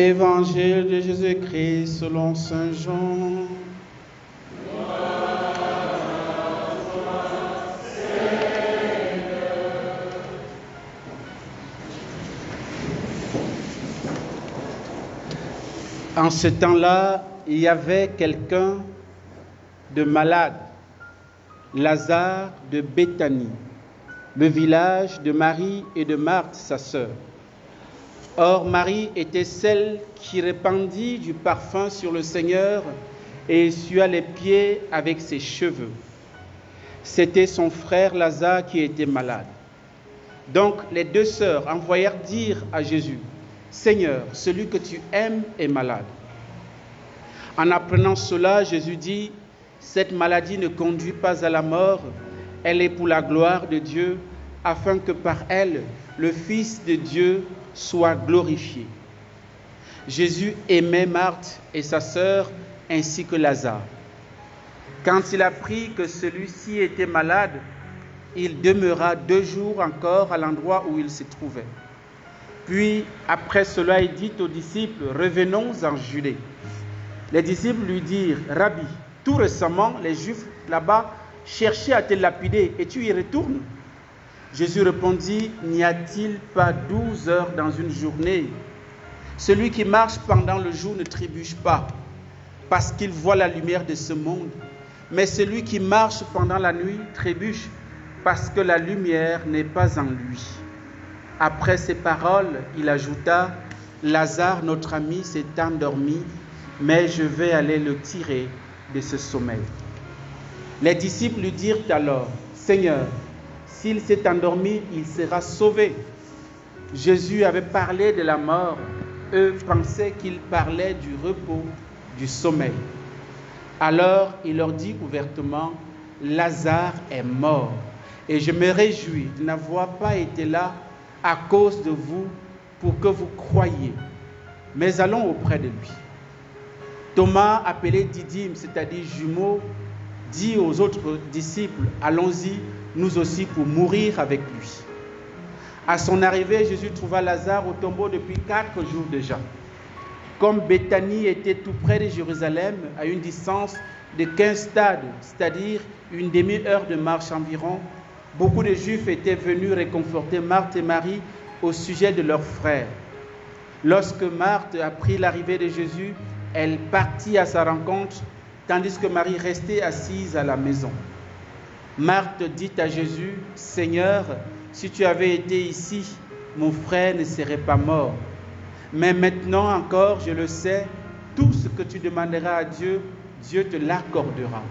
Évangile de Jésus-Christ selon saint Jean. En ce temps-là, il y avait quelqu'un de malade, Lazare de Béthanie, le village de Marie et de Marthe, sa sœur. Or, Marie était celle qui répandit du parfum sur le Seigneur et essuia les pieds avec ses cheveux. C'était son frère Lazare qui était malade. Donc, les deux sœurs envoyèrent dire à Jésus: Seigneur, celui que tu aimes est malade. En apprenant cela, Jésus dit: cette maladie ne conduit pas à la mort, elle est pour la gloire de Dieu, afin que par elle, le Fils de Dieu soit glorifié. Jésus aimait Marthe et sa sœur, ainsi que Lazare. Quand il apprit que celui-ci était malade, il demeura 2 jours encore à l'endroit où il se trouvait. Puis, après cela, il dit aux disciples: revenons en Judée. Les disciples lui dirent: Rabbi, tout récemment, les Juifs là-bas cherchaient à te lapider et tu y retournes. Jésus répondit: n'y a-t-il pas 12 heures dans une journée? Celui qui marche pendant le jour ne trébuche pas, parce qu'il voit la lumière de ce monde. Mais celui qui marche pendant la nuit trébuche, parce que la lumière n'est pas en lui. Après ces paroles, il ajouta: Lazare, notre ami, s'est endormi, mais je vais aller le tirer de ce sommeil. Les disciples lui dirent alors: Seigneur, s'il s'est endormi, il sera sauvé. Jésus avait parlé de la mort. Eux pensaient qu'il parlait du repos, du sommeil. Alors il leur dit ouvertement: Lazare est mort, et je me réjouis de n'avoir pas été là à cause de vous, pour que vous croyiez. Mais allons auprès de lui. Thomas, appelé Didyme, c'est-à-dire jumeau, dit aux autres disciples: allons-y, nous aussi, pour mourir avec lui. À son arrivée, Jésus trouva Lazare au tombeau depuis 4 jours déjà. Comme Béthanie était tout près de Jérusalem, à une distance de 15 stades, c'est-à-dire une demi-heure de marche environ, beaucoup de Juifs étaient venus réconforter Marthe et Marie au sujet de leur frère. Lorsque Marthe apprit l'arrivée de Jésus, elle partit à sa rencontre, tandis que Marie restait assise à la maison. Marthe dit à Jésus: Seigneur, si tu avais été ici, mon frère ne serait pas mort. Mais maintenant encore, je le sais, tout ce que tu demanderas à Dieu, Dieu te l'accordera.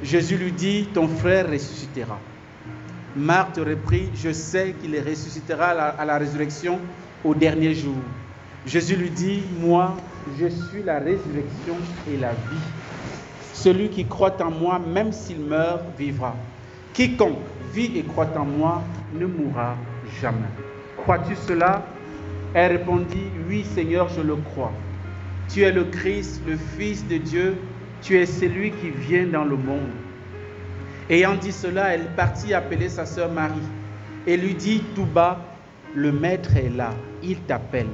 Jésus lui dit: ton frère ressuscitera. Marthe reprit: je sais qu'il ressuscitera à la résurrection au dernier jour. Jésus lui dit: moi, je suis la résurrection et la vie. Celui qui croit en moi, même s'il meurt, vivra. Quiconque vit et croit en moi ne mourra jamais. Crois-tu cela? Elle répondit: oui, Seigneur, je le crois. Tu es le Christ, le Fils de Dieu, tu es celui qui vient dans le monde. Ayant dit cela, elle partit appeler sa sœur Marie et lui dit tout bas: le Maître est là, il t'appelle.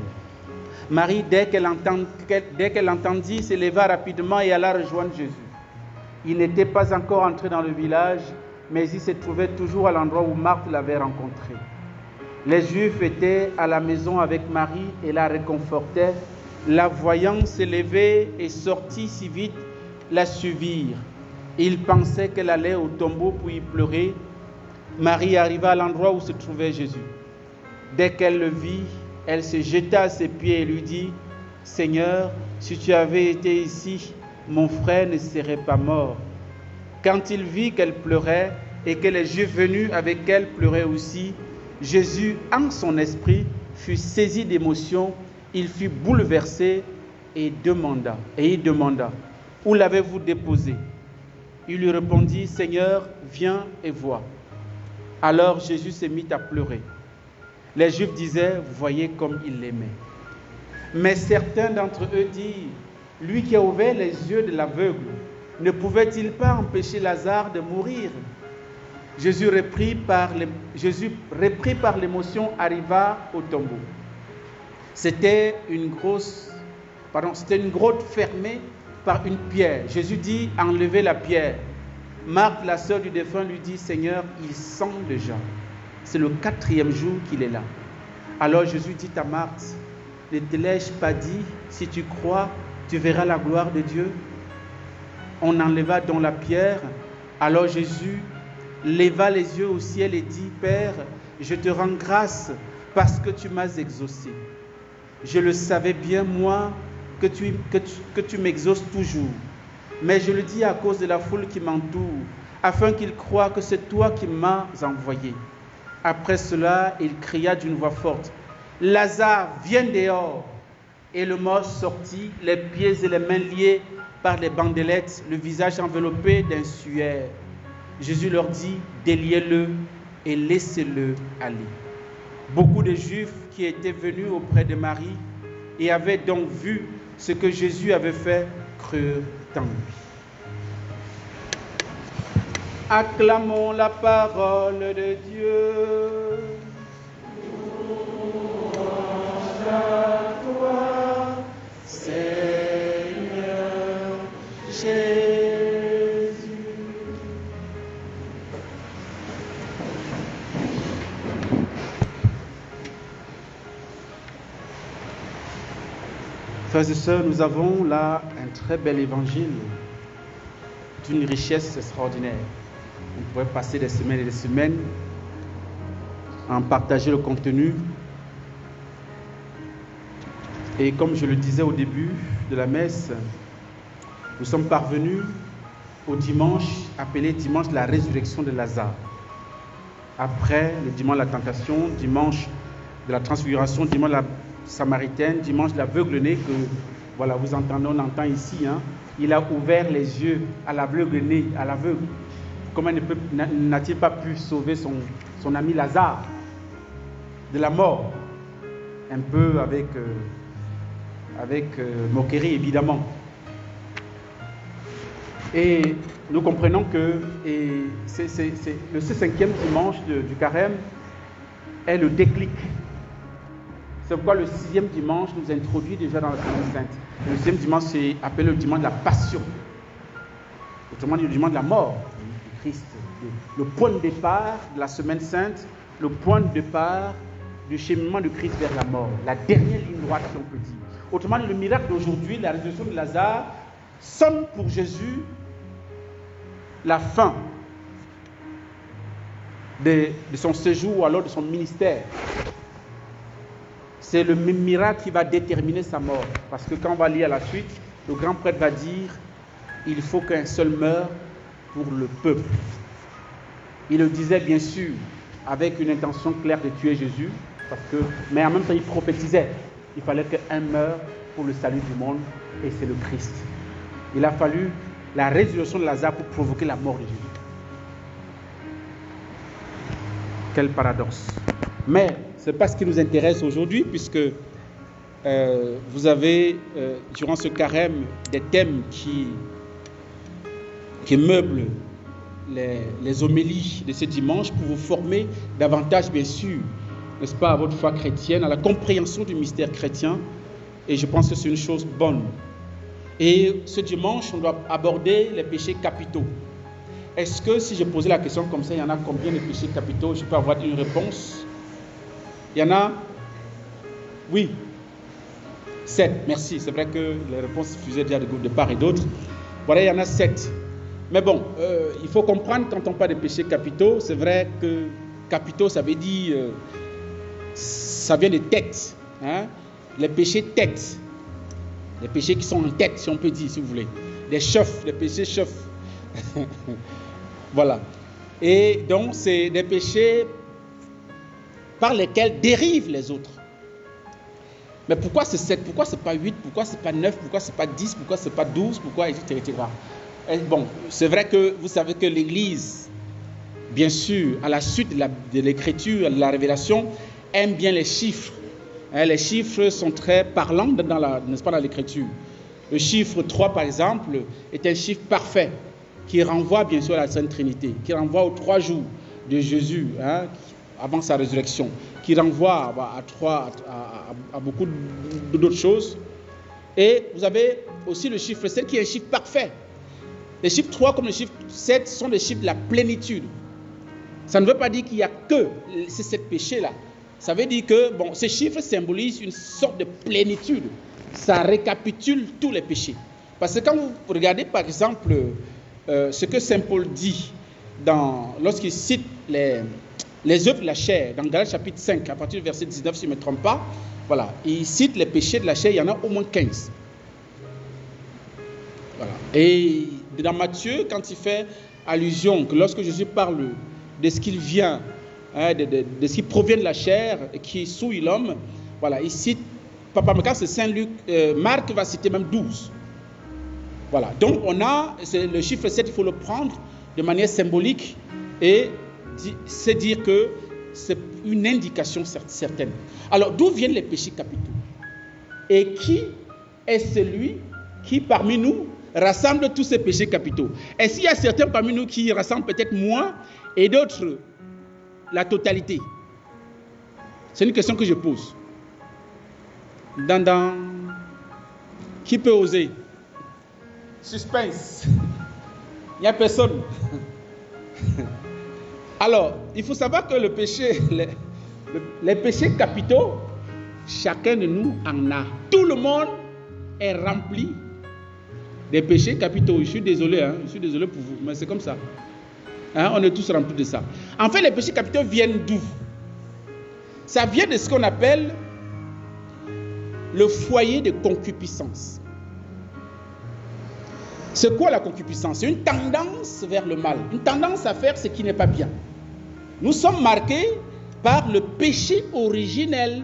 Marie, dès qu'elle entendit, se leva rapidement et alla rejoindre Jésus. Il n'était pas encore entré dans le village, mais il se trouvait toujours à l'endroit où Marthe l'avait rencontré. Les Juifs étaient à la maison avec Marie et la réconfortaient. La voyant se lever et sortir si vite, la suivirent. Ils pensaient qu'elle allait au tombeau pour y pleurer. Marie arriva à l'endroit où se trouvait Jésus. Dès qu'elle le vit, elle se jeta à ses pieds et lui dit: Seigneur, si tu avais été ici, mon frère ne serait pas mort. Quand il vit qu'elle pleurait et que les Juifs venus avec elle pleuraient aussi, Jésus, en son esprit, fut saisi d'émotion, il fut bouleversé et il demanda: où l'avez-vous déposé? Il lui répondit: Seigneur, viens et vois. Alors Jésus se mit à pleurer. Les Juifs disaient: voyez comme il l'aimait. Mais certains d'entre eux dirent: lui qui a ouvert les yeux de l'aveugle, ne pouvait-il pas empêcher Lazare de mourir? Jésus, repris par l'émotion, arriva au tombeau. C'était une grosse c'était une grotte fermée par une pierre. Jésus dit, enlevez la pierre. Marthe, la sœur du défunt, lui dit, Seigneur, il sent déjà. C'est le 4e jour qu'il est là. Alors Jésus dit à Marthe, ne te l'ai-je pas dit, si tu crois, tu verras la gloire de Dieu. On enleva donc la pierre. Alors Jésus leva les yeux au ciel et dit, Père, je te rends grâce parce que tu m'as exaucé. Je le savais bien, moi, que tu m'exauces toujours. Mais je le dis à cause de la foule qui m'entoure, afin qu'ils croient que c'est toi qui m'as envoyé. Après cela, il cria d'une voix forte, Lazare, viens dehors. Et le mort sortit, les pieds et les mains liés par les bandelettes, le visage enveloppé d'un suaire. Jésus leur dit, déliez-le et laissez-le aller. Beaucoup de Juifs qui étaient venus auprès de Marie et avaient donc vu ce que Jésus avait fait, crurent en lui. Acclamons la parole de Dieu. Louange à toi, Seigneur Jésus. Frères et sœurs, nous avons là un très bel évangile d'une richesse extraordinaire. On pourrait passer des semaines et des semaines à en partager le contenu. Et comme je le disais au début de la messe, nous sommes parvenus au dimanche appelé dimanche de la résurrection de Lazare. Après le dimanche de la tentation, dimanche de la transfiguration, dimanche de la samaritaine, dimanche de l'aveugle-né, que voilà, vous entendez, on entend ici, hein, il a ouvert les yeux à l'aveugle-né, à l'aveugle. Comment n'a-t-il pas pu sauver son ami Lazare de la mort? Un peu avec moquerie, évidemment. Et nous comprenons que ce 5e dimanche du carême est le déclic. C'est pourquoi le 6e dimanche nous introduit déjà dans la Semaine Sainte. Le 6e dimanche, c'est appelé le dimanche de la Passion. Autrement dit, le dimanche de la mort du Christ. Le point de départ de la Semaine Sainte, le point de départ du cheminement de Christ vers la mort. La dernière ligne droite, si on peut dire. Autrement dit, le miracle d'aujourd'hui, la résurrection de Lazare, sonne pour Jésus la fin de son séjour ou alors de son ministère. C'est le miracle qui va déterminer sa mort. Parce que quand on va lire la suite, le grand prêtre va dire il faut qu'un seul meure pour le peuple. Il le disait bien sûr avec une intention claire de tuer Jésus, mais en même temps il prophétisait. Il fallait qu'un meure pour le salut du monde, et c'est le Christ. Il a fallu la résurrection de Lazare pour provoquer la mort de Jésus. Quel paradoxe. Mais ce n'est pas ce qui nous intéresse aujourd'hui, puisque vous avez, durant ce carême, des thèmes qui meublent les homélies de ce dimanche pour vous former davantage, bien sûr, n'est-ce pas, à votre foi chrétienne, à la compréhension du mystère chrétien. Et je pense que c'est une chose bonne. Et ce dimanche, on doit aborder les péchés capitaux. Est-ce que si je posais la question comme ça, il y en a combien de péchés capitaux? Je peux avoir une réponse. Il y en a? Oui. 7. Merci. C'est vrai que les réponses suffisaient déjà de part et d'autre. Voilà, il y en a 7. Mais bon, il faut comprendre quand on parle de péchés capitaux, c'est vrai que capitaux, ça veut dire, ça vient de tête. Hein? Les péchés tête. Les péchés qui sont en tête, si on peut dire, si vous voulez. Les chefs, les péchés chefs. Voilà. Et donc, c'est des péchés par lesquels dérivent les autres. Mais pourquoi c'est 7? Pourquoi c'est pas 8? Pourquoi c'est pas 9? Pourquoi c'est pas 10? Pourquoi c'est pas 12? Pourquoi, etc. Et bon, c'est vrai que vous savez que l'Église, bien sûr, à la suite de l'Écriture, de la révélation, aime bien les chiffres. Les chiffres sont très parlants n'est-ce pas, dans l'Écriture. Le chiffre 3, par exemple, est un chiffre parfait qui renvoie bien sûr à la Sainte Trinité, qui renvoie aux 3 jours de Jésus, hein, avant sa résurrection, qui renvoie à beaucoup d'autres choses. Et vous avez aussi le chiffre 7 qui est un chiffre parfait. Les chiffres 3 comme le chiffre 7 sont des chiffres de la plénitude. Ça ne veut pas dire qu'il n'y a que ces 7 péchés-là. Ça veut dire que ces chiffres symbolisent une sorte de plénitude. Ça récapitule tous les péchés. Parce que quand vous regardez par exemple ce que Saint Paul dit lorsqu'il cite les œuvres de la chair, dans Galates chapitre 5, à partir du verset 19, si je ne me trompe pas, voilà, il cite les péchés de la chair, il y en a au moins 15. Voilà. Et dans Matthieu, quand il fait allusion que lorsque Jésus parle de ce qu'il vient, de ce qui provient de la chair, qui souille l'homme, voilà, il cite, c'est Saint Luc, Marc va citer même 12. Voilà, donc c'est le chiffre 7, il faut le prendre de manière symbolique et c'est dire que c'est une indication certaine. Alors, d'où viennent les péchés capitaux? Et qui est celui qui, parmi nous, rassemble tous ces péchés capitaux? Est-ce qu'il y a certains parmi nous qui rassemblent peut-être moins et d'autres la totalité? C'est une question que je pose. Qui peut oser? Suspense. Il n'y a personne. Alors, il faut savoir que le péché, les péchés capitaux, chacun de nous en a. Tout le monde est rempli des péchés capitaux. Je suis désolé pour vous, mais c'est comme ça. On est tous remplis de ça. En fait, les péchés capitaux viennent d'où? Ça vient de ce qu'on appelle le foyer de concupiscence. C'est quoi la concupiscence? C'est une tendance vers le mal, une tendance à faire ce qui n'est pas bien. Nous sommes marqués par le péché originel.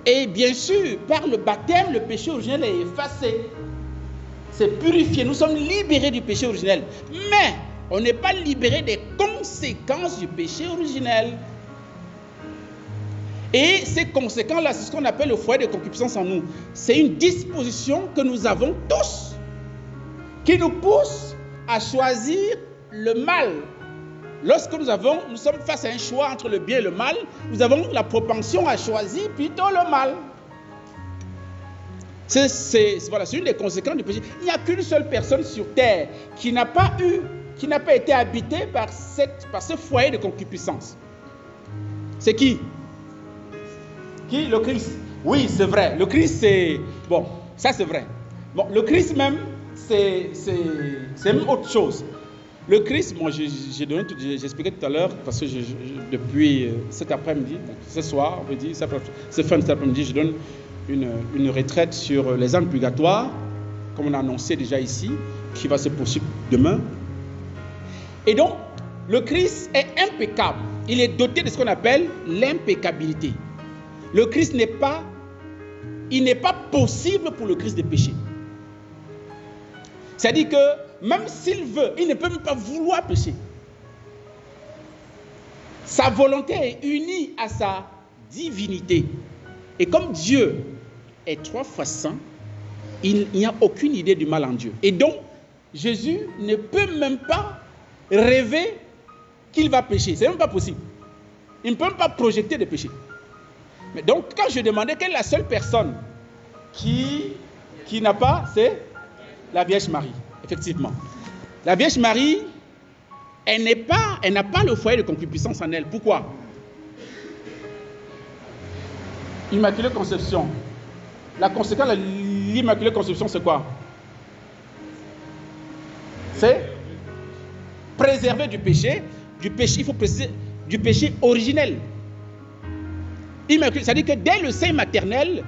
Et bien sûr, par le baptême, le péché originel est effacé. C'est purifié. Nous sommes libérés du péché originel. Mais on n'est pas libéré des conséquences du péché originel. Et ces conséquences-là, c'est ce qu'on appelle le foyer de concupiscence en nous. C'est une disposition que nous avons tous, qui nous pousse à choisir le mal. Lorsque nous sommes face à un choix entre le bien et le mal, nous avons la propension à choisir plutôt le mal. C'est une des conséquences du péché. Il n'y a qu'une seule personne sur terre qui n'a pas été habitée par ce foyer de concupiscence. C'est qui? Qui? Le Christ. Oui, c'est vrai. Le Christ, c'est... Bon, ça c'est vrai. Bon, le Christ même, c'est même autre chose. Le Christ, moi j'expliquais tout à l'heure, parce que depuis cet après-midi, ce soir, on peut dire, c'est fin de cet après-midi, je donne une retraite sur les âmes purgatoires, comme on a annoncé déjà ici, qui va se poursuivre demain. Et donc, le Christ est impeccable. Il est doté de ce qu'on appelle l'impeccabilité. Le Christ il n'est pas possible pour le Christ de pécher. C'est-à-dire que même s'il veut, il ne peut même pas vouloir pécher. Sa volonté est unie à sa divinité. Et comme Dieu est 3 fois saint, il n'y a aucune idée du mal en Dieu. Et donc, Jésus ne peut même pas rêver qu'il va pécher. C'est même pas possible. Il ne peut même pas projeter de péché. Mais donc, quand je demandais quelle est la seule personne qui n'a pas, c'est la Vierge Marie, effectivement. La Vierge Marie, elle n'a pas le foyer de concupiscence en elle. Pourquoi? Immaculée Conception. La conséquence de l'Immaculée Conception, c'est quoi? C'est préserver du péché, il faut préciser, du péché originel. Immaculée, c'est-à-dire que dès le sein maternel,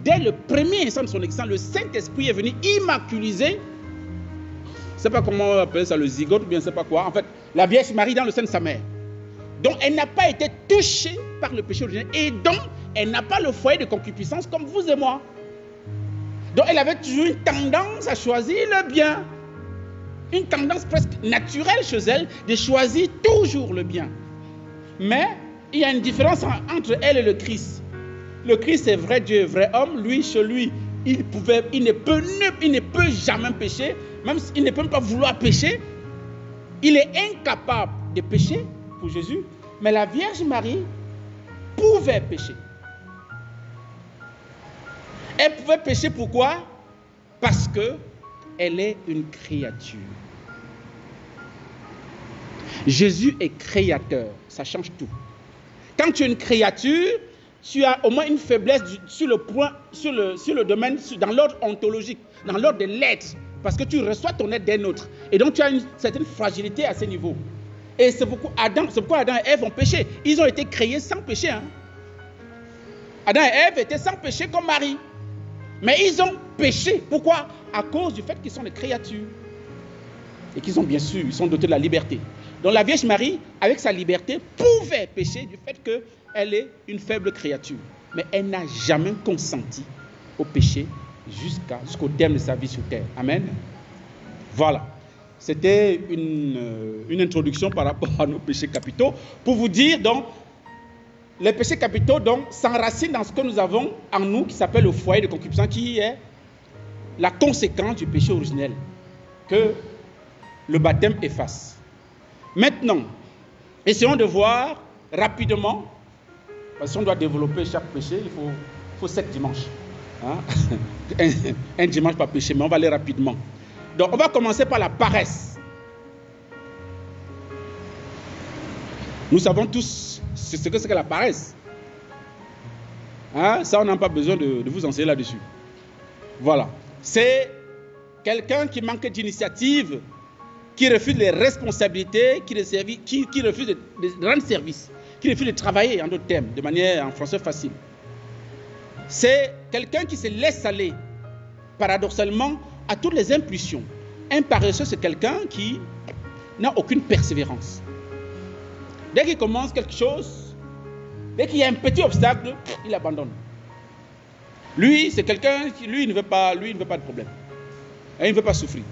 dès le premier instant de son existence, le Saint-Esprit est venu immaculiser, je ne sais pas comment on appelle ça, le zygote ou bien je ne sais pas quoi, en fait, la Vierge Marie dans le sein de sa mère. Donc, elle n'a pas été touchée par le péché originel et donc, elle n'a pas le foyer de concupiscence comme vous et moi. Donc, elle avait toujours une tendance à choisir le bien. Une tendance presque naturelle chez elle de choisir toujours le bien. Mais, il y a une différence entre elle et le Christ. Le Christ est vrai Dieu, vrai homme. Lui, chez lui, il ne peut jamais pécher. Même s'il ne peut même pas vouloir pécher. Il est incapable de pécher pour Jésus. Mais la Vierge Marie pouvait pécher. Elle pouvait pécher pourquoi? Parce qu'elle est une créature. Jésus est créateur, ça change tout. Quand tu es une créature, tu as au moins une faiblesse sur le domaine, dans l'ordre ontologique, dans l'ordre de l'être, parce que tu reçois ton être d'un autre. Et donc tu as une certaine fragilité à ce niveau. Et c'est pourquoi Adam et Ève ont péché. Ils ont été créés sans péché. Hein? Adam et Ève étaient sans péché comme Marie. Mais ils ont péché. Pourquoi? À cause du fait qu'ils sont des créatures. Et qu'ils ont bien sûr, ils sont dotés de la liberté. Donc la Vierge Marie, avec sa liberté, pouvait pécher du fait qu'elle est une faible créature. Mais elle n'a jamais consenti au péché jusqu'au terme de sa vie sur terre. Amen. Voilà. C'était une introduction par rapport à nos péchés capitaux. Pour vous dire, donc, les péchés capitaux s'enracinent dans ce que nous avons en nous, qui s'appelle le foyer de concupiscence, qui est la conséquence du péché originel, que le baptême efface. Maintenant, essayons de voir rapidement, parce que si on doit développer chaque péché, il faut 7 dimanches. Hein? un dimanche par péché, mais on va aller rapidement. Donc, on va commencer par la paresse. Nous savons tous ce que c'est que la paresse. Hein? Ça, on n'a pas besoin de vous enseigner là-dessus. Voilà. C'est quelqu'un qui manque d'initiative, qui refuse les responsabilités, qui refuse de rendre service, qui refuse de travailler, en d'autres termes, de manière en français facile. C'est quelqu'un qui se laisse aller, paradoxalement, à toutes les impulsions. Un paresseux, c'est quelqu'un qui n'a aucune persévérance. Dès qu'il commence quelque chose, dès qu'il y a un petit obstacle, il abandonne. Lui, c'est quelqu'un qui, lui, ne veut pas de problème. Et il ne veut pas souffrir.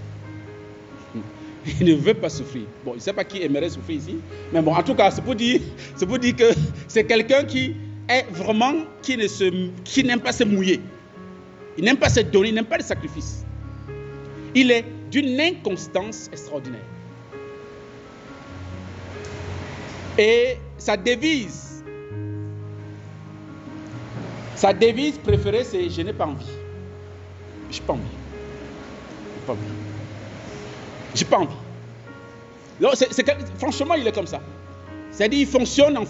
Il ne veut pas souffrir. Bon, il ne sait pas qui aimerait souffrir ici. Mais bon, en tout cas, c'est pour dire que c'est quelqu'un qui est vraiment, qui n'aime pas se mouiller. Il n'aime pas se donner, il n'aime pas le sacrifice. Il est d'une inconstance extraordinaire. Et sa devise préférée, c'est « Je n'ai pas envie ». Je n'ai pas envie. J'ai pas envie. Donc, franchement, il est comme ça. C'est-à-dire, il fonctionne en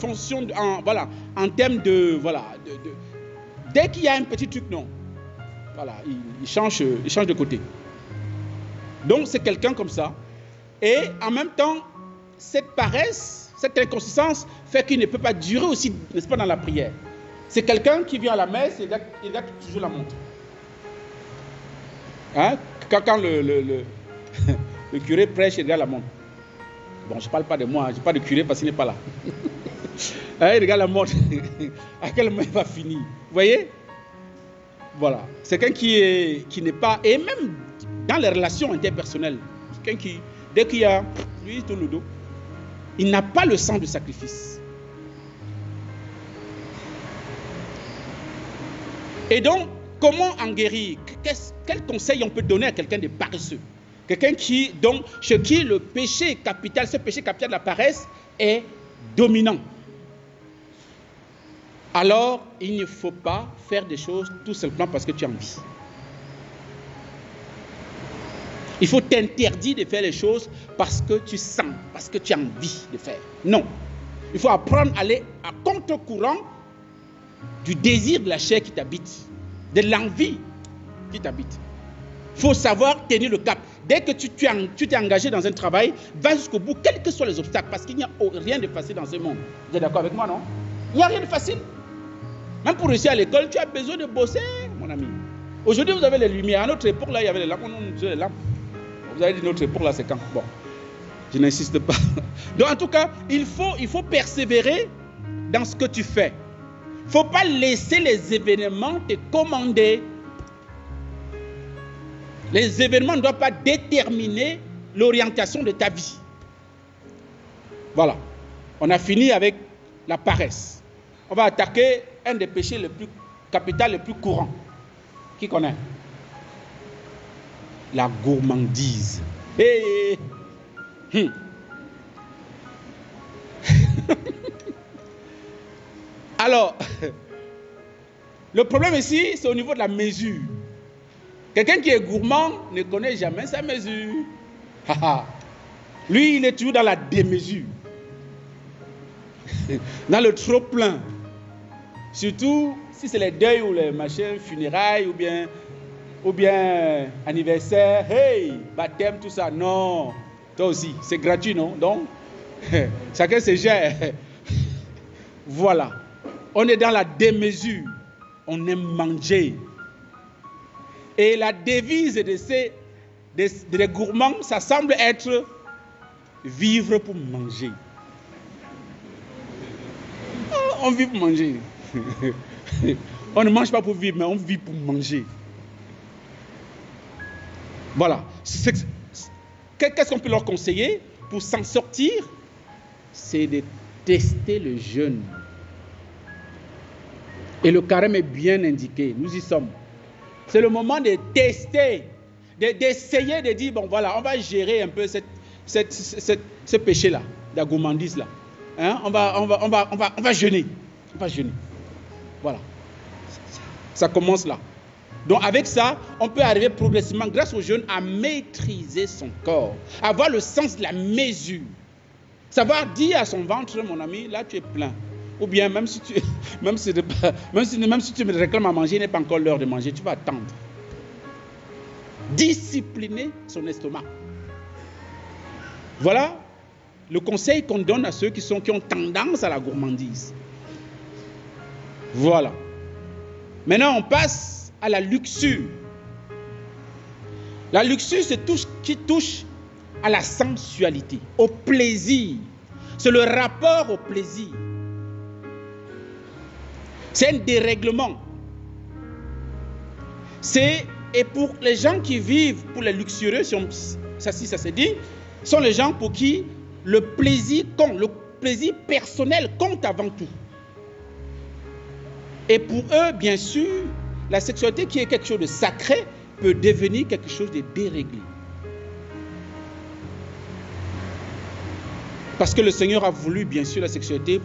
termes de, dès qu'il y a un petit truc, non. Voilà, il change de côté. Donc, c'est quelqu'un comme ça. Et en même temps, cette paresse, cette inconsistance fait qu'il ne peut pas durer aussi, n'est-ce pas, dans la prière. C'est quelqu'un qui vient à la messe et il regarde toujours la montre. Hein? Quand le curé prêche, il regarde la montre. Bon, je ne parle pas de moi, je ne parle pas de curé parce qu'il n'est pas là. Il regarde la montre. À quel moment il va finir? Vous voyez? Voilà. C'est quelqu'un qui n'est pas... Et même dans les relations interpersonnelles, c'est quelqu'un qui, dès qu'il y a... Lui, il tourne le dos. Il n'a pas le sens du sacrifice. Et donc, comment en guérir? Quel conseil on peut donner à quelqu'un de paresseux? Quelqu'un chez qui le péché capital, ce péché capital de la paresse est dominant. Alors, il ne faut pas faire des choses tout simplement parce que tu as envie. Il faut t'interdire de faire les choses parce que tu sens, parce que tu as envie de faire. Non. Il faut apprendre à aller à contre-courant du désir de la chair qui t'habite, de l'envie qui t'habite. Il faut savoir tenir le cap. Dès que tu t'es engagé dans un travail, va jusqu'au bout, quels que soient les obstacles, parce qu'il n'y a rien de facile dans ce monde. Vous êtes d'accord avec moi, non? Il n'y a rien de facile. Même pour réussir à l'école, tu as besoin de bosser, mon ami. Aujourd'hui, vous avez les lumières. À notre époque, là, il y avait les lampes. On utilisait les lampes. Vous avez dit notre époque, là, c'est quand? Bon, je n'insiste pas. Donc, en tout cas, il faut persévérer dans ce que tu fais. Il ne faut pas laisser les événements te commander. Les événements ne doivent pas déterminer l'orientation de ta vie. Voilà. On a fini avec la paresse. On va attaquer un des péchés les plus capitaux, les plus courants. Qui connaît? La gourmandise. Hey. Alors, Le problème ici, c'est au niveau de la mesure. Quelqu'un qui est gourmand ne connaît jamais sa mesure. Lui, il est toujours dans la démesure. Dans le trop-plein. Surtout si c'est les deuils ou les machins, funérailles ou bien anniversaire, hey, baptême, tout ça. Non, toi aussi, c'est gratuit, non? Donc, chacun se gère. Voilà. On est dans la démesure. On aime manger. Et la devise des gourmands, ça semble être vivre pour manger. On vit pour manger. On ne mange pas pour vivre, mais on vit pour manger. Voilà. Qu'est-ce qu'on peut leur conseiller pour s'en sortir? C'est de tester le jeûne. Et le carême est bien indiqué. Nous y sommes. C'est le moment de tester, d'essayer de dire, bon voilà, on va gérer un peu ce péché-là, la gourmandise-là. Hein? On va jeûner. On va jeûner. Voilà. Ça commence là. Donc avec ça, on peut arriver progressivement, grâce au jeûne, à maîtriser son corps, avoir le sens de la mesure. Savoir dire à son ventre, mon ami, là tu es plein. Ou bien même si tu me réclames à manger, il n'est pas encore l'heure de manger, tu vas attendre. Discipliner son estomac. Voilà le conseil qu'on donne à ceux qui ont tendance à la gourmandise. Voilà. Maintenant, on passe à la luxure. La luxure, c'est tout ce qui touche à la sensualité, au plaisir. C'est le rapport au plaisir. C'est un dérèglement. Et pour les gens qui vivent pour les luxurieux, ça se dit, sont les gens pour qui le plaisir compte, le plaisir personnel compte avant tout. Et pour eux, bien sûr, la sexualité qui est quelque chose de sacré peut devenir quelque chose de déréglé. Parce que le Seigneur a voulu, bien sûr, la sexualité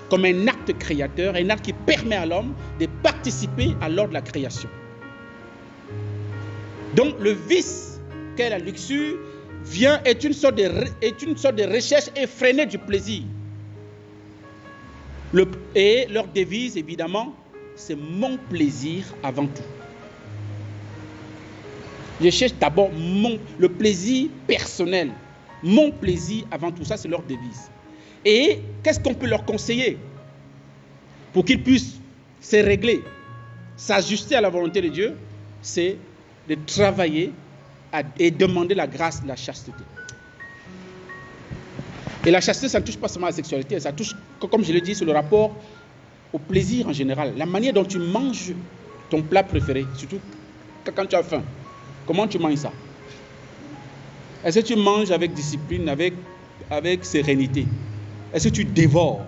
comme un acte créateur, un acte qui permet à l'homme de participer à l'ordre de la création. Donc, le vice qu'est la luxure est une sorte de recherche effrénée du plaisir. Et leur devise, évidemment, c'est mon plaisir avant tout. Je cherche d'abord le plaisir personnel. Mon plaisir avant tout. Ça, c'est leur devise. Et qu'est-ce qu'on peut leur conseiller pour qu'ils puissent se régler, s'ajuster à la volonté de Dieu? C'est de travailler et demander la grâce de la chasteté. Et la chasteté, ça ne touche pas seulement à la sexualité, ça touche, comme je l'ai dit, sur le rapport au plaisir en général. La manière dont tu manges ton plat préféré, surtout quand tu as faim. Comment tu manges ça? Est-ce que tu manges avec discipline, avec sérénité? Est-ce que tu dévores?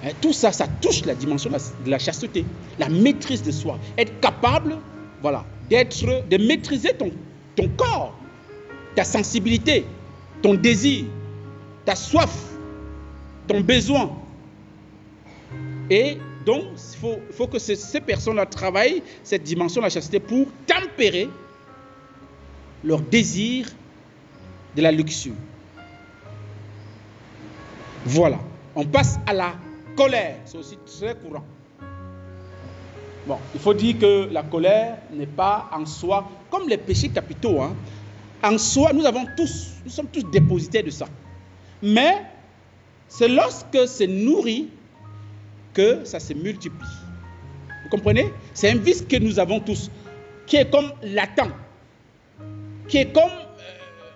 Et tout ça, ça touche la dimension de la chasteté, la maîtrise de soi. Être capable, voilà, de maîtriser ton corps, ta sensibilité, ton désir, ta soif, ton besoin. Et donc, il faut que ces personnes-là travaillent cette dimension de la chasteté pour tempérer leur désir de la luxure. Voilà. On passe à la colère. C'est aussi très courant. Bon, il faut dire que la colère n'est pas en soi, comme les péchés capitaux. Hein. En soi, nous sommes tous dépositaires de ça. Mais c'est lorsque c'est nourri que ça se multiplie. Vous comprenez? C'est un vice que nous avons tous, qui est comme latent, qui est comme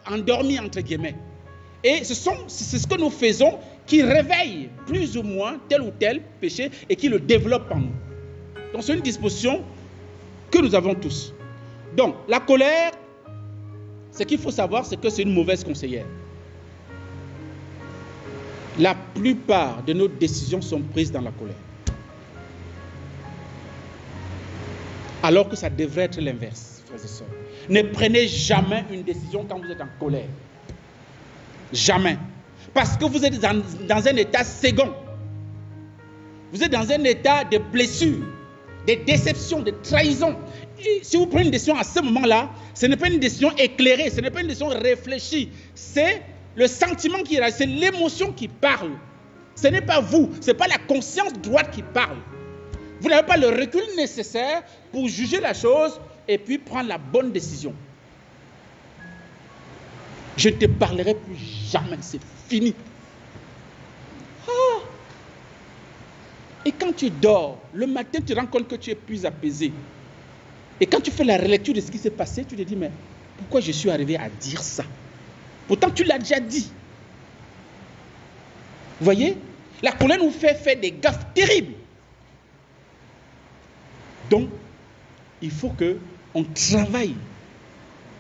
endormi, entre guillemets. Et c'est ce que nous faisons qui réveille plus ou moins tel ou tel péché et qui le développe en nous. Donc c'est une disposition que nous avons tous. Donc la colère, ce qu'il faut savoir, c'est que c'est une mauvaise conseillère. La plupart de nos décisions sont prises dans la colère. Alors que ça devrait être l'inverse, frères et sœurs. Ne prenez jamais une décision quand vous êtes en colère. Jamais. Parce que vous êtes dans un état second. Vous êtes dans un état de blessure, de déception, de trahison. Et si vous prenez une décision à ce moment-là, ce n'est pas une décision éclairée, ce n'est pas une décision réfléchie. C'est le sentiment qui est là, c'est l'émotion qui parle. Ce n'est pas vous, ce n'est pas la conscience droite qui parle. Vous n'avez pas le recul nécessaire pour juger la chose et puis prendre la bonne décision. Je ne te parlerai plus jamais, c'est fini. Ah. Et quand tu dors, le matin, tu te rends compte que tu es plus apaisé. Et quand tu fais la relecture de ce qui s'est passé, tu te dis, mais pourquoi je suis arrivé à dire ça? Pourtant, tu l'as déjà dit. Vous voyez? La colère nous fait faire des gaffes terribles. Donc, il faut qu'on travaille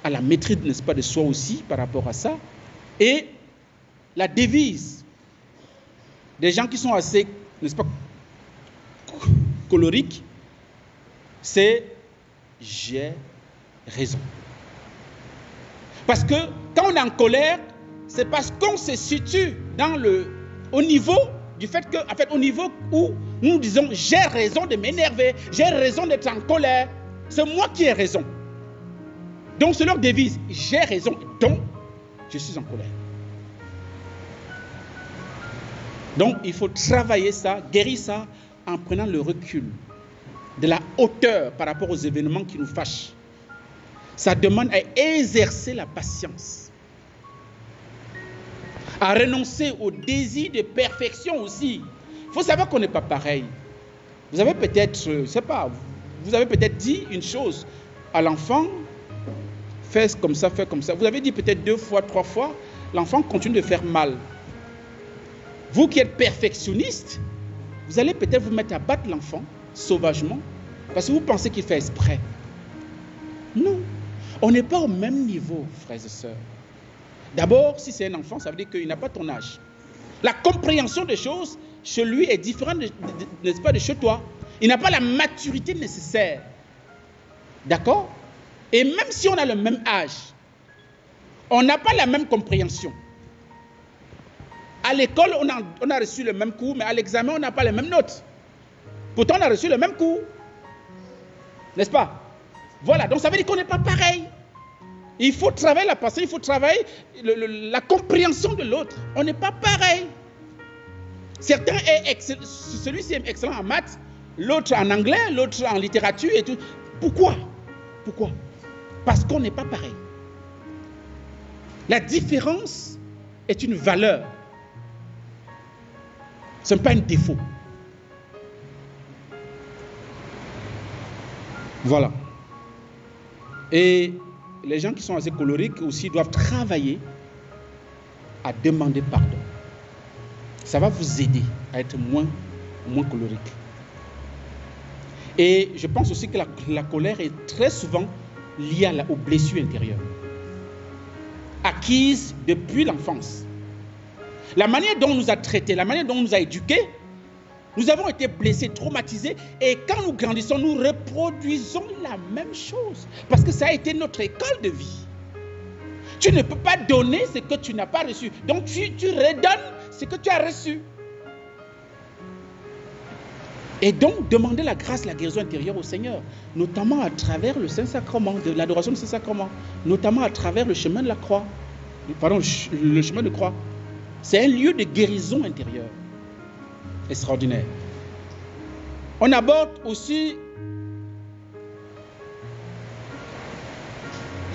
à la maîtrise, n'est-ce pas, de soi aussi par rapport à ça. Et la devise des gens qui sont assez, n'est-ce pas, colériques, c'est « j'ai raison ». Parce que quand on est en colère, c'est parce qu'on se situe au niveau du fait que, en fait, au niveau où nous disons j'ai raison de m'énerver, j'ai raison d'être en colère, c'est moi qui ai raison. Donc c'est leur devise, j'ai raison, donc je suis en colère. Donc il faut travailler ça, guérir ça en prenant le recul de la hauteur par rapport aux événements qui nous fâchent. Ça demande à exercer la patience, à renoncer au désir de perfection aussi. Il faut savoir qu'on n'est pas pareil. Vous avez peut-être, je ne sais pas, vous avez peut-être dit une chose à l'enfant, fais comme ça, fais comme ça. Vous avez dit peut-être 2 fois, 3 fois, l'enfant continue de faire mal. Vous qui êtes perfectionniste, vous allez peut-être vous mettre à battre l'enfant sauvagement parce que vous pensez qu'il fait exprès. Non, on n'est pas au même niveau, frères et sœurs. D'abord, si c'est un enfant, ça veut dire qu'il n'a pas ton âge. La compréhension des choses chez lui est différente, n'est-ce pas, de chez toi. Il n'a pas la maturité nécessaire. D'accord? Et même si on a le même âge, on n'a pas la même compréhension. À l'école, on a reçu le même cours, mais à l'examen, on n'a pas les mêmes notes. Pourtant, on a reçu le même cours. N'est-ce pas? Voilà, donc ça veut dire qu'on n'est pas pareil. Il faut travailler la patience, il faut travailler la compréhension de l'autre. On n'est pas pareil. Certains celui-ci est excellent en maths, l'autre en anglais, l'autre en littérature et tout. Pourquoi? Pourquoi? Parce qu'on n'est pas pareil. La différence est une valeur. Ce n'est pas un défaut. Voilà. Et les gens qui sont assez colériques aussi doivent travailler à demander pardon. Ça va vous aider à être moins colérique. Et je pense aussi que la colère est très souvent liée aux blessures intérieures, acquises depuis l'enfance. La manière dont on nous a traités, la manière dont on nous a éduqués, nous avons été blessés, traumatisés, et quand nous grandissons, nous reproduisons la même chose. Parce que ça a été notre école de vie. Tu ne peux pas donner ce que tu n'as pas reçu. Donc tu redonnes ce que tu as reçu. Et donc, demander la grâce, la guérison intérieure au Seigneur, notamment à travers le Saint-Sacrement, de l'adoration du Saint-Sacrement, notamment à travers le chemin de la croix. Pardon, le chemin de croix. C'est un lieu de guérison intérieure. Extraordinaire. On aborde aussi,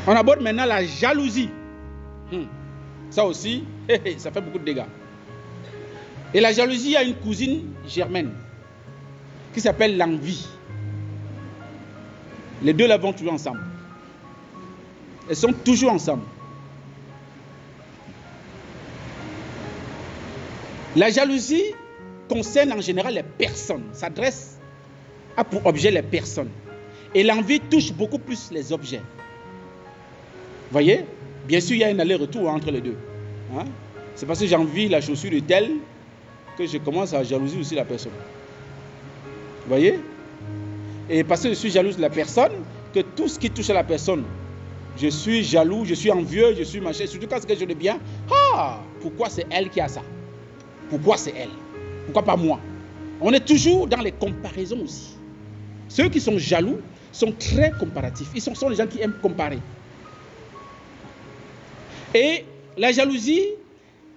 maintenant la jalousie. Ça aussi, ça fait beaucoup de dégâts. Et la jalousie a une cousine germaine qui s'appelle l'envie. Les deux la vont toujours ensemble. Elles sont toujours ensemble. La jalousie concerne en général les personnes, s'adresse à pour objet les personnes. Et l'envie touche beaucoup plus les objets. Vous voyez? Bien sûr, il y a un aller-retour entre les deux. Hein? C'est parce que j'envie la chaussure de telle que je commence à jalouser aussi la personne. Vous voyez? Et parce que je suis jalouse de la personne, que tout ce qui touche à la personne, je suis jaloux, je suis envieux, je suis machin, surtout quand c'est quelque chose de bien. Ah! Pourquoi c'est elle qui a ça? Pourquoi c'est elle? Pourquoi pas moi? On est toujours dans les comparaisons aussi. Ceux qui sont jaloux sont très comparatifs. Ils sont les gens qui aiment comparer. Et la jalousie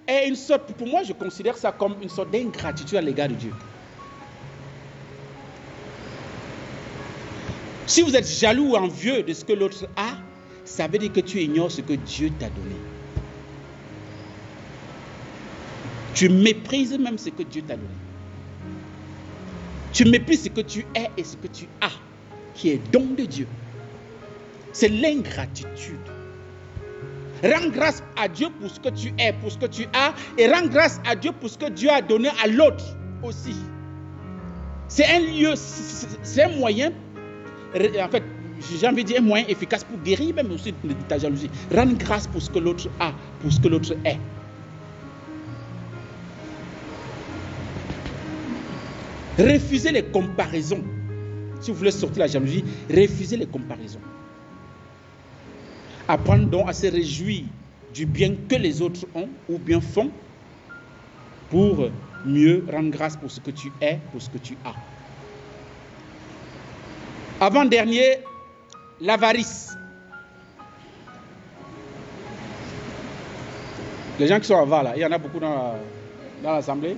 est une sorte, pour moi je considère ça comme une sorte d'ingratitude à l'égard de Dieu. Si vous êtes jaloux ou envieux de ce que l'autre a, ça veut dire que tu ignores ce que Dieu t'a donné. Tu méprises même ce que Dieu t'a donné. Tu méprises ce que tu es et ce que tu as, qui est don de Dieu. C'est l'ingratitude. Rends grâce à Dieu pour ce que tu es, pour ce que tu as, et rends grâce à Dieu pour ce que Dieu a donné à l'autre aussi. C'est un lieu, c'est un moyen, en fait, j'ai envie de dire un moyen efficace pour guérir même aussi de ta jalousie. Rends grâce pour ce que l'autre a, pour ce que l'autre est. Refusez les comparaisons. Si vous voulez sortir la jalousie, refusez les comparaisons. Apprendre donc à se réjouir du bien que les autres ont ou bien font pour mieux rendre grâce pour ce que tu es, pour ce que tu as. Avant-dernier, l'avarice. Les gens qui sont avares là, il y en a beaucoup dans l'assemblée.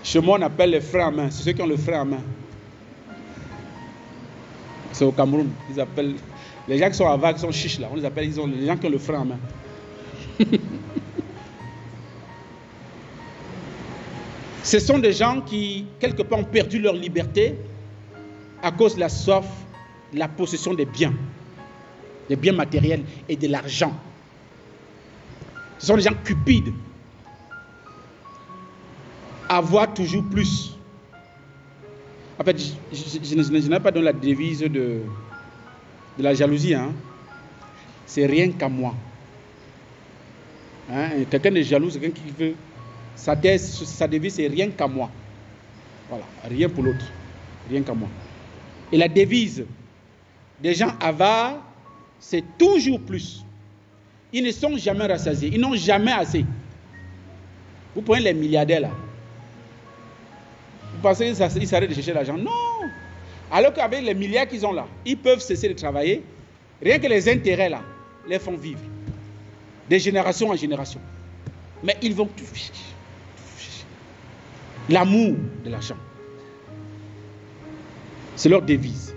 Chez moi, on appelle les freins à main. C'est ceux qui ont le frein à main. C'est au Cameroun. Ils appellent les gens qui sont avares, qui sont chiches là. On les appelle les gens qui ont le frein à main. Ce sont des gens qui, quelque part, ont perdu leur liberté à cause de la soif, de la possession des biens matériels et de l'argent. Ce sont des gens cupides. Avoir toujours plus. En fait, je n'ai pas donné la devise de la jalousie. Hein. C'est rien qu'à moi. Hein? Quelqu'un de jaloux, c'est quelqu'un qui veut. Sa devise, c'est rien qu'à moi. Voilà, rien pour l'autre. Rien qu'à moi. Et la devise des gens avares, c'est toujours plus. Ils ne sont jamais rassasiés. Ils n'ont jamais assez. Vous prenez les milliardaires là. Vous pensez qu'ils s'arrêtent de chercher l'argent? Non. Alors qu'avec les milliards qu'ils ont là, ils peuvent cesser de travailler. Rien que les intérêts là, les font vivre. De génération en génération. Mais ils vont tout chercher. L'amour de l'argent. C'est leur devise.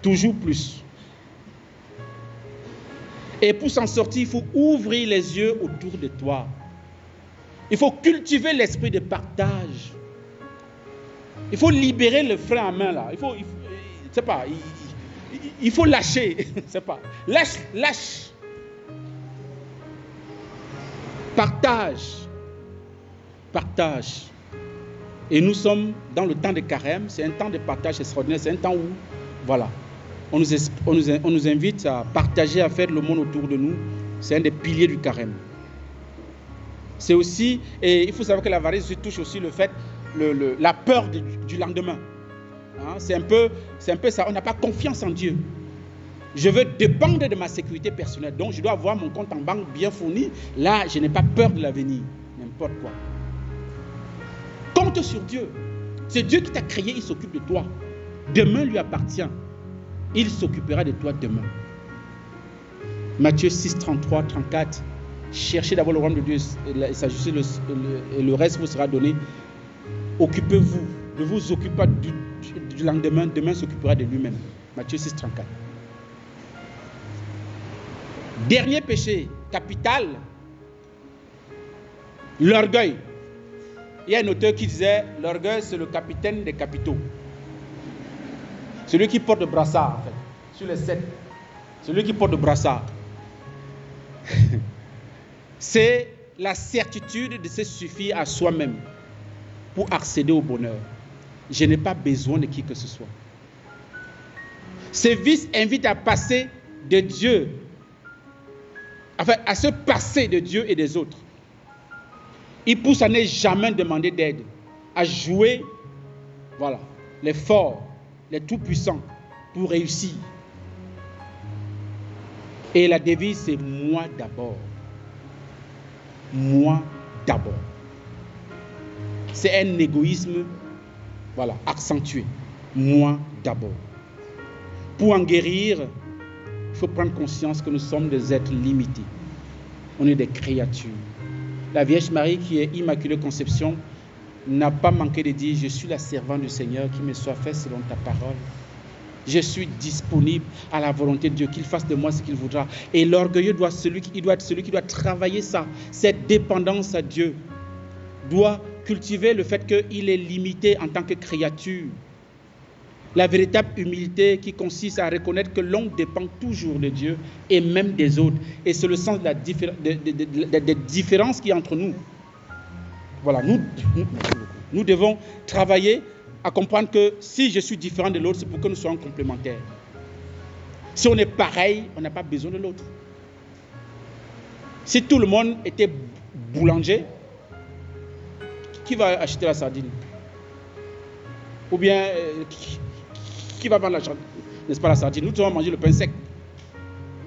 Toujours plus. Et pour s'en sortir, il faut ouvrir les yeux autour de toi. Il faut cultiver l'esprit de partage. Il faut libérer le frein à main là. Il faut lâcher. C'est pas. Lâche. Partage. Et nous sommes dans le temps de carême. C'est un temps de partage extraordinaire. C'est un temps où, voilà, on nous invite à partager, à faire le monde autour de nous. C'est un des piliers du carême. C'est aussi, et il faut savoir que l'avarice touche aussi le fait, la peur du lendemain. Hein, c'est un peu ça. On n'a pas confiance en Dieu. Je veux dépendre de ma sécurité personnelle. Donc, je dois avoir mon compte en banque bien fourni. Là, je n'ai pas peur de l'avenir. N'importe quoi. Compte sur Dieu. C'est Dieu qui t'a créé, il s'occupe de toi. Demain lui appartient. Il s'occupera de toi demain. Matthieu 6, 33, 34. Cherchez d'abord le royaume de Dieu et sa justice, et le reste vous sera donné. Occupez-vous. Ne vous occupez pas du lendemain. Demain s'occupera de lui-même. Matthieu 6, 34. Dernier péché capital, l'orgueil. Il y a un auteur qui disait, l'orgueil c'est le capitaine des capitaux. Celui qui porte le brassard, en fait, sur les 7. Celui qui porte le brassard. C'est la certitude de se suffire à soi-même pour accéder au bonheur. Je n'ai pas besoin de qui que ce soit. Ce vice invite à passer de Dieu, enfin à se passer de Dieu et des autres. Il pousse à ne jamais demander d'aide, à jouer, voilà, les forts, les tout-puissants pour réussir. Et la devise, c'est moi d'abord. Moi d'abord. C'est un égoïsme, voilà, accentué. Moi d'abord. Pour en guérir, il faut prendre conscience que nous sommes des êtres limités. On est des créatures. La Vierge Marie, qui est Immaculée Conception, n'a pas manqué de dire « Je suis la servante du Seigneur, qui me soit fait selon ta parole. Je suis disponible à la volonté de Dieu, qu'il fasse de moi ce qu'il voudra. » Et l'orgueilleux doit être celui qui doit travailler ça, cette dépendance à Dieu, doit cultiver le fait qu'il est limité en tant que créature. La véritable humilité qui consiste à reconnaître que l'homme dépend toujours de Dieu et même des autres. Et c'est le sens de la des différences qui y a entre nous. Voilà, nous devons travailler à comprendre que si je suis différent de l'autre, c'est pour que nous soyons complémentaires. Si on est pareil, on n'a pas besoin de l'autre. Si tout le monde était boulanger, qui va acheter la sardine? Ou bien, qui va vendre n'est-ce pas, la sardine? Nous devons manger le pain sec.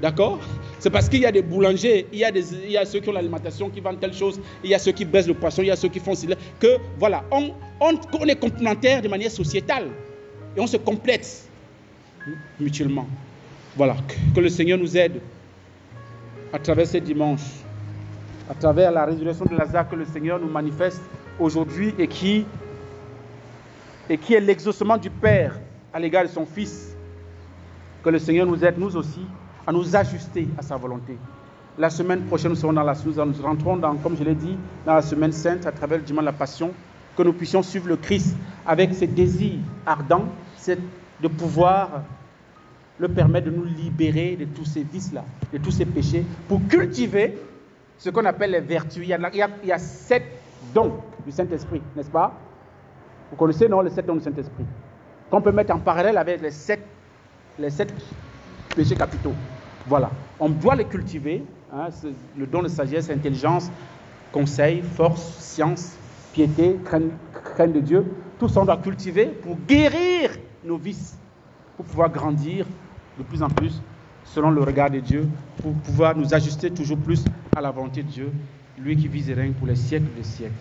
D'accord? C'est parce qu'il y a des boulangers, il y a ceux qui ont l'alimentation, qui vendent telle chose, il y a ceux qui baissent le poisson, il y a ceux qui font cela, que voilà, on est complémentaires de manière sociétale et on se complète mutuellement. Voilà, que le Seigneur nous aide à travers ces dimanches, à travers la résurrection de Lazare que le Seigneur nous manifeste aujourd'hui et qui est l'exaucement du Père à l'égard de son Fils. Que le Seigneur nous aide, nous aussi, à nous ajuster à sa volonté. La semaine prochaine, nous rentrons dans, comme je l'ai dit, dans la semaine sainte, à travers le dimanche de la Passion, que nous puissions suivre le Christ avec ses désirs ardents, c'est de pouvoir le permettre de nous libérer de tous ces vices-là, de tous ces péchés, pour cultiver ce qu'on appelle les vertus. Il y a 7 dons du Saint-Esprit, n'est-ce pas? Vous connaissez, non, les 7 dons du Saint-Esprit, qu'on peut mettre en parallèle avec les 7 péchés capitaux. Voilà, on doit les cultiver, hein, le don de sagesse, intelligence, conseil, force, science, piété, crainte de Dieu. Tout ça on doit cultiver pour guérir nos vices, pour pouvoir grandir de plus en plus selon le regard de Dieu, pour pouvoir nous ajuster toujours plus à la volonté de Dieu, lui qui vise et règne pour les siècles des siècles.